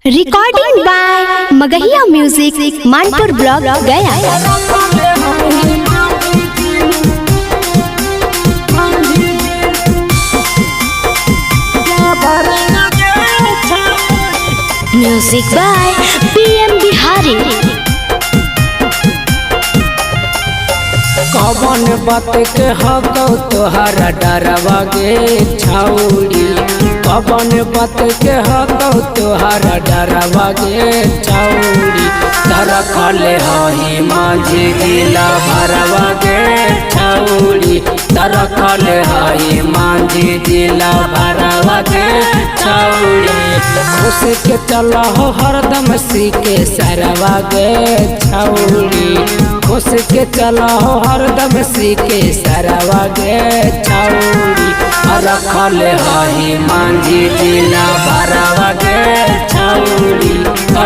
Recording by Magahiya music Manpur block Gaya. Music by PM Bihari. कौन बात के हको तोहरा डरवा गे छौड़ी, कौन बात के हको तोहरा डरवा गे छौड़ी। तरखले हही माझी गिला भरवा गे छौड़ी, तरखले हही माझी गिला भरवा गे छौड़ी। खुश के चला हो हरदम सी के सरवा गे छौड़ी, खुश के चला हो हरदम सी के सरवा गे छौड़ी। रखल हही मांझी जिला भरवा गे छौड़ी,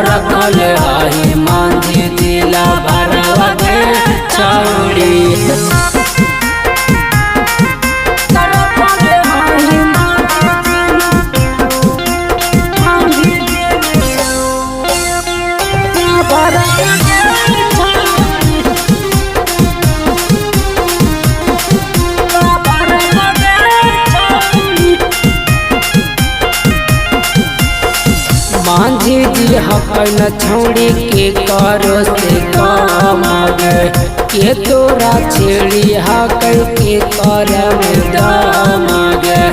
रखल हही मांझी जिला भरवा गे छौड़ी। मांझी जी हकन छौड़ी के करो से कमागे, के तोरा छेड़ी हकई के करम दामागे।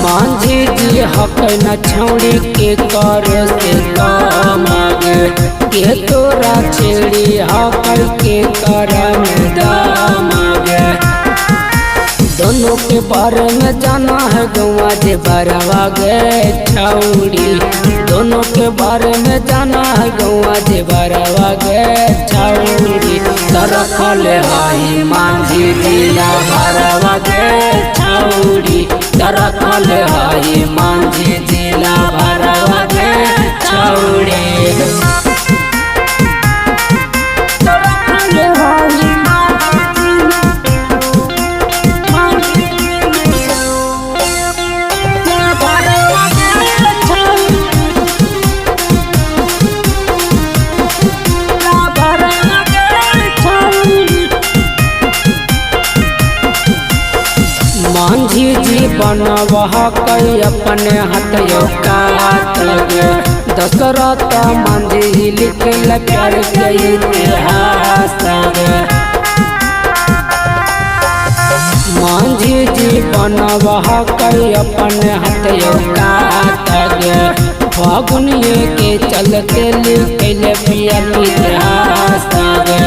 मांझी जी हकन छौड़ी के करो से कमागे, के तोरा छेड़ी हकई के करम दामागे। दोनों के बारे में जाना है गौवा जे बरवा गे छौड़ी, दोनों के बारे में जाना है गौवा जे बरवा गे छौड़ी। तरखल हही मांझी जिला भरवा गे छौड़ी, तरखल हही मांझी जिला भरवा गे छौड़ी। मांझी जी बनवह कई अपने हथयो काट गे, दशरथ मांझी लिखल प्यार के इतिहास गे। मांझी जी बनवह कई अपने हथयो काट गे, फागुनिये के चलते लिखल प्यार के इतिहास गे।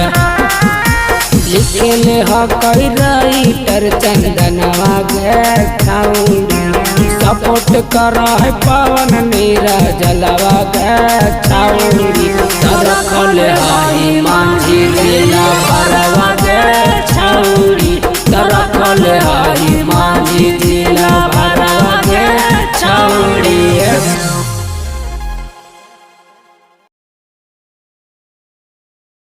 लिखल हकई राइटर चंदनवा गे छौड़ी, सपोर्ट कर है पवन नीरा जलवा गे छौड़ी।